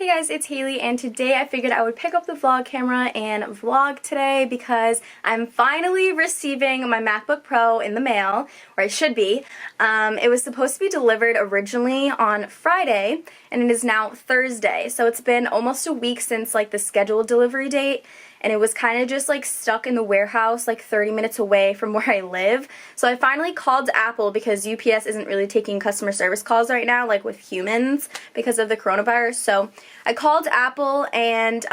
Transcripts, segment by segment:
guys, it's Haley, and today I figured I would pick up the vlog camera and vlog today because I'm finally receiving my MacBook Pro in the mail, or I should be. It was supposed to be delivered originally on Friday, and it is now Thursday, so it's been almost a week since like the scheduled delivery date, and it was kind of just like stuck in the warehouse like 30 minutes away from where I live. So I finally called Apple because UPS isn't really taking customer service calls right now like with humans because of the coronavirus. So I called Apple, and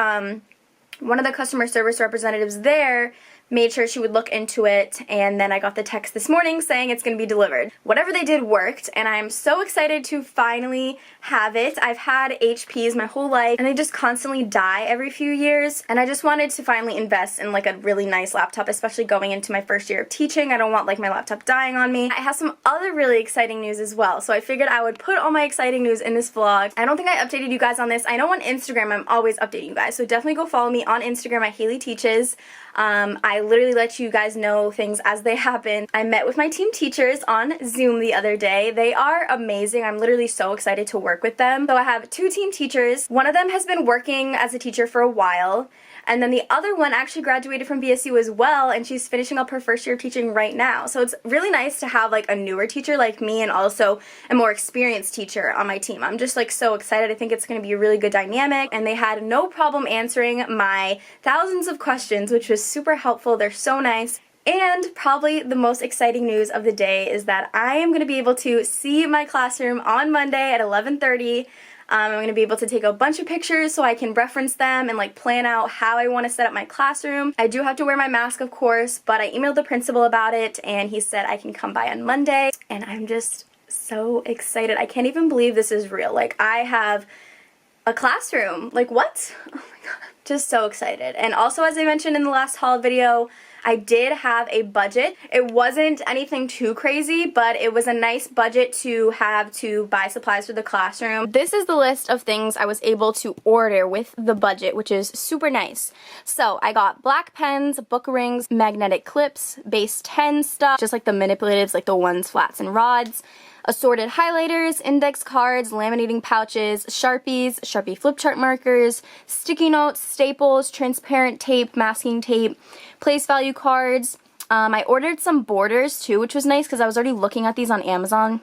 one of the customer service representatives there made sure she would look into it, and then I got the text this morning saying it's going to be delivered. Whatever they did worked, and I'm so excited to finally have it. I've had HPs my whole life, and they just constantly die every few years, and I just wanted to finally invest in like a really nice laptop, especially going into my first year of teaching. I don't want like my laptop dying on me. I have some other really exciting news as well, so I figured I would put all my exciting news in this vlog. I don't think I updated you guys on this. I know on Instagram I'm always updating you guys, so definitely go follow me on Instagram at Haley Teaches. I literally let you guys know things as they happen. I met with my team teachers on Zoom the other day. They are amazing. I'm literally so excited to work with them. So I have two team teachers. One of them has been working as a teacher for a while, and then the other one actually graduated from BSU as well, and she's finishing up her first year of teaching right now. So it's really nice to have like a newer teacher like me and also a more experienced teacher on my team. I'm just like so excited. I think it's going to be a really good dynamic, and they had no problem answering my thousands of questions, which was super helpful. They're so nice. And probably the most exciting news of the day is that I am going to be able to see my classroom on Monday at 11:30. I'm going to be able to take a bunch of pictures so I can reference them and like plan out how I want to set up my classroom. I do have to wear my mask, of course, but I emailed the principal about it, and he said I can come by on Monday, and I'm just so excited. I can't even believe this is real. Like, I have a classroom. Like, what? Oh my god. Just so excited. And also, as I mentioned in the last haul video, I did have a budget. It wasn't anything too crazy, but it was a nice budget to have to buy supplies for the classroom. This is the list of things I was able to order with the budget, which is super nice. So I got black pens, book rings, magnetic clips, base 10 stuff, just like the manipulatives, like the ones, flats, and rods, assorted highlighters, index cards, laminating pouches, Sharpies, Sharpie flip chart markers, sticky notes, staples, transparent tape, masking tape, place value cards. I ordered some borders too, which was nice because I was already looking at these on Amazon.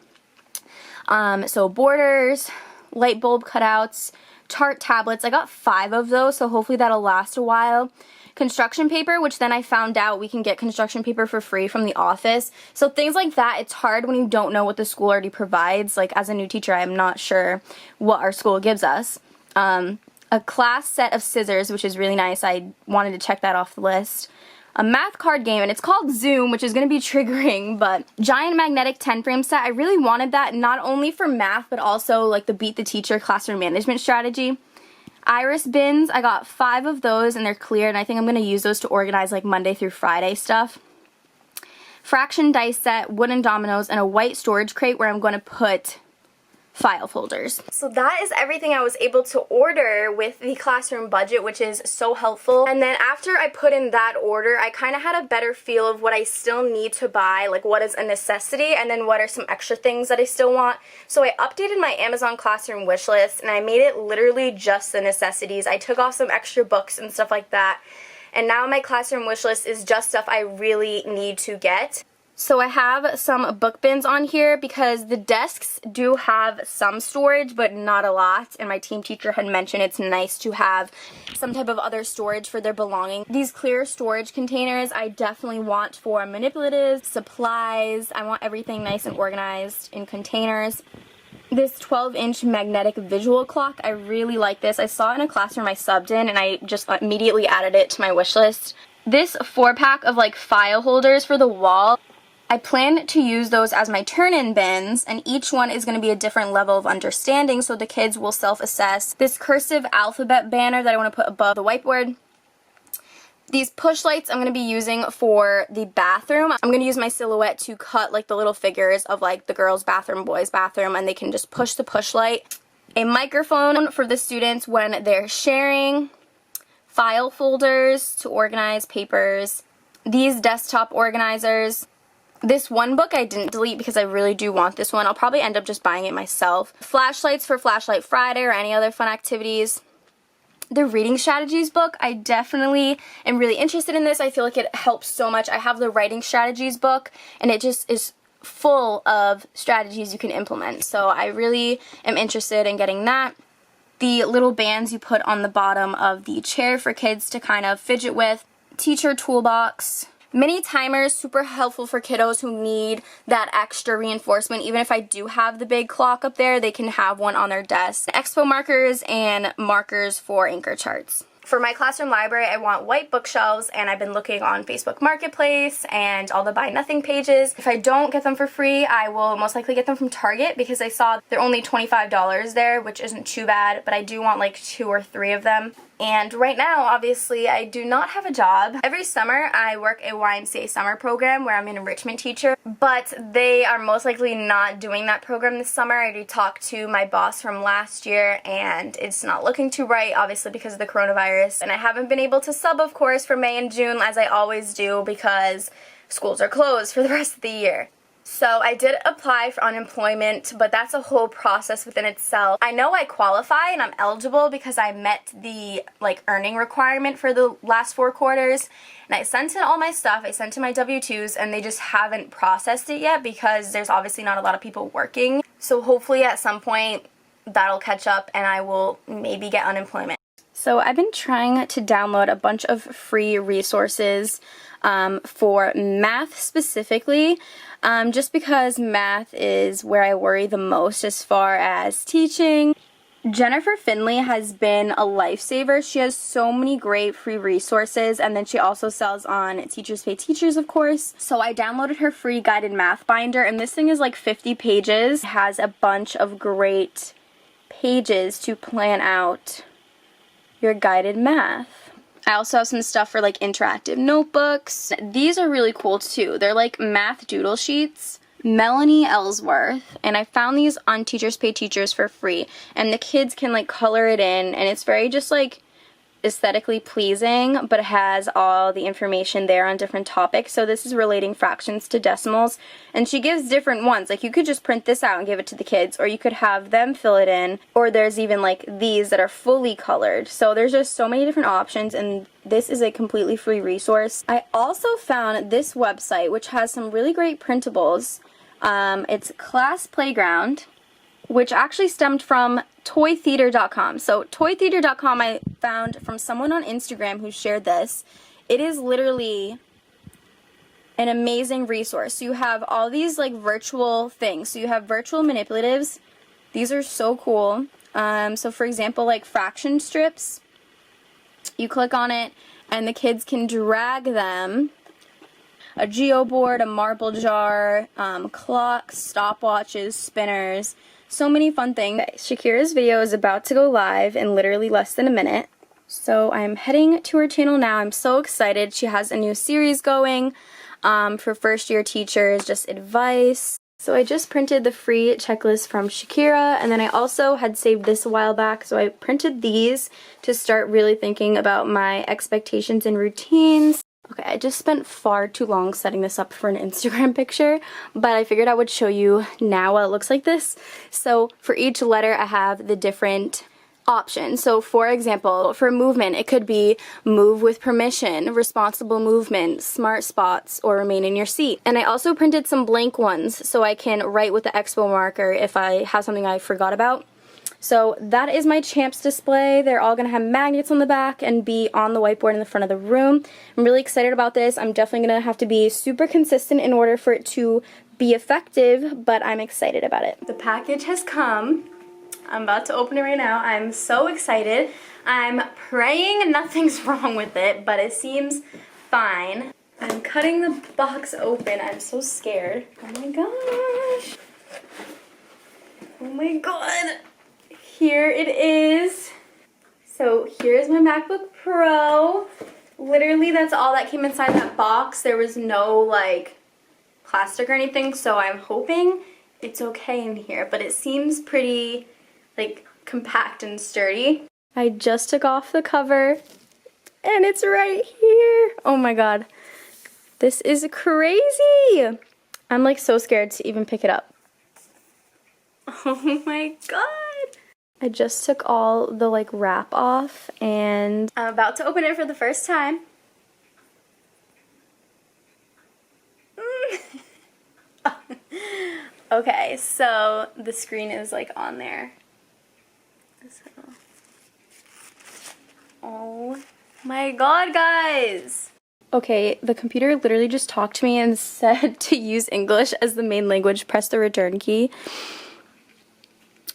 So borders, light bulb cutouts, chart tablets. I got 5 of those, so hopefully that'll last a while. Construction paper, which then I found out we can get construction paper for free from the office. So things like that, it's hard when you don't know what the school already provides. Like, as a new teacher, I'm not sure what our school gives us. A class set of scissors, which is really nice. I wanted to check that off the list. A math card game, and it's called Zoom, which is going to be triggering, but giant magnetic 10-frame set. I really wanted that, not only for math, but also like the Beat the Teacher classroom management strategy. Iris bins, I got 5 of those, and they're clear, and I think I'm going to use those to organize like Monday through Friday stuff. Fraction dice set, wooden dominoes, and a white storage crate where I'm going to put file folders. So that is everything I was able to order with the classroom budget, which is so helpful. And then after I put in that order, I kind of had a better feel of what I still need to buy, like what is a necessity, and then what are some extra things that I still want. So I updated my Amazon Classroom wish list, and I made it literally just the necessities. I took off some extra books and stuff like that, and now my classroom wish list is just stuff I really need to get. So I have some book bins on here because the desks do have some storage, but not a lot. And my team teacher had mentioned it's nice to have some type of other storage for their belongings. These clear storage containers I definitely want for manipulatives, supplies. I want everything nice and organized in containers. This 12-inch magnetic visual clock, I really like this. I saw it in a classroom I subbed in, and I just immediately added it to my wish list. This 4-pack of like file holders for the wall, I plan to use those as my turn-in bins, and each one is going to be a different level of understanding, so the kids will self-assess. This cursive alphabet banner that I want to put above the whiteboard. These push lights I'm going to be using for the bathroom. I'm going to use my silhouette to cut like the little figures of like the girls' bathroom, boys' bathroom, and they can just push the push light. A microphone for the students when they're sharing. File folders to organize papers. These desktop organizers. This one book I didn't delete because I really do want this one. I'll probably end up just buying it myself. Flashlights for Flashlight Friday or any other fun activities. The reading strategies book, I definitely am really interested in this. I feel like it helps so much. I have the writing strategies book and it just is full of strategies you can implement. So I really am interested in getting that. The little bands you put on the bottom of the chair for kids to kind of fidget with. Teacher toolbox. Mini timers, super helpful for kiddos who need that extra reinforcement. Even if I do have the big clock up there, they can have one on their desk. Expo markers and markers for anchor charts. For my classroom library, I want white bookshelves, and I've been looking on Facebook Marketplace and all the Buy Nothing pages. If I don't get them for free, I will most likely get them from Target because I saw they're only $25 there, which isn't too bad, but I do want like 2 or 3 of them. And right now, obviously, I do not have a job. Every summer, I work a YMCA summer program where I'm an enrichment teacher, but they are most likely not doing that program this summer. I already talked to my boss from last year, and it's not looking too bright, obviously, because of the coronavirus. And I haven't been able to sub, of course, for May and June, as I always do, because schools are closed for the rest of the year. So I did apply for unemployment, but that's a whole process within itself. I know I qualify and I'm eligible because I met the earning requirement for the last 4 quarters. And I sent in all my stuff, I sent in my W-2s, and they just haven't processed it yet because there's obviously not a lot of people working. So hopefully at some point that'll catch up and I will maybe get unemployment. So I've been trying to download a bunch of free resources for math specifically, just because math is where I worry the most as far as teaching. Jennifer Finley has been a lifesaver. She has so many great free resources, and then she also sells on Teachers Pay Teachers, of course. So I downloaded her free guided math binder, and this thing is like 50 pages. It has a bunch of great pages to plan out your guided math. I also have some stuff for like interactive notebooks. These are really cool too. They're like math doodle sheets. Melanie Ellsworth, and I found these on Teachers Pay Teachers for free, and the kids can like color it in, and it's very just like aesthetically pleasing, but it has all the information there on different topics. So this is relating fractions to decimals, and she gives different ones. Like you could just print this out and give it to the kids, or you could have them fill it in, or there's even like these that are fully colored. So there's just so many different options, and this is a completely free resource. I also found this website which has some really great printables. It's Class Playground, which actually stemmed from toytheater.com. So toytheater.com I found from someone on Instagram who shared this. It is literally an amazing resource. So you have all these like virtual things. So you have virtual manipulatives. These are so cool. So for example, like fraction strips, you click on it and the kids can drag them. A geoboard, a marble jar, clocks, stopwatches, spinners, so many fun things. Okay, Shakira's video is about to go live in literally less than a minute. So I'm heading to her channel now. I'm so excited. She has a new series going for first year teachers, just advice. So I just printed the free checklist from Shakira, and then I also had saved this a while back, so I printed these to start really thinking about my expectations and routines. Okay, I just spent far too long setting this up for an Instagram picture, but I figured I would show you now what it looks like this. So for each letter, I have the different options. So for example, for movement, it could be move with permission, responsible movement, smart spots, or remain in your seat. And I also printed some blank ones so I can write with the expo marker if I have something I forgot about. So that is my Champs display. They're all going to have magnets on the back and be on the whiteboard in the front of the room. I'm really excited about this. I'm definitely going to have to be super consistent in order for it to be effective, but I'm excited about it. The package has come. I'm about to open it right now. I'm so excited. I'm praying nothing's wrong with it, but it seems fine. I'm cutting the box open. I'm so scared. Oh my gosh. Oh my god. Here it is. So here's my MacBook Pro. Literally that's all that came inside that box. There was no like plastic or anything, so I'm hoping it's okay in here, but it seems pretty like compact and sturdy. I just took off the cover and it's right here. Oh my god. This is crazy. I'm like so scared to even pick it up. Oh my god! I just took all the like wrap off and I'm about to open it for the first time. Okay, so the screen is like on there. So. Oh my god, guys! Okay, the computer literally just talked to me and said to use English as the main language, press the return key.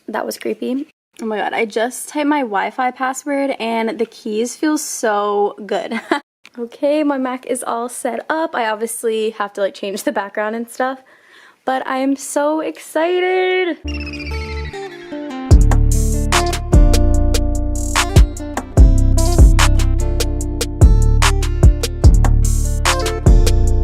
That was creepy. Oh my god, I just typed my Wi-Fi password and the keys feel so good. Okay, my Mac is all set up. I obviously have to like change the background and stuff, but I am so excited.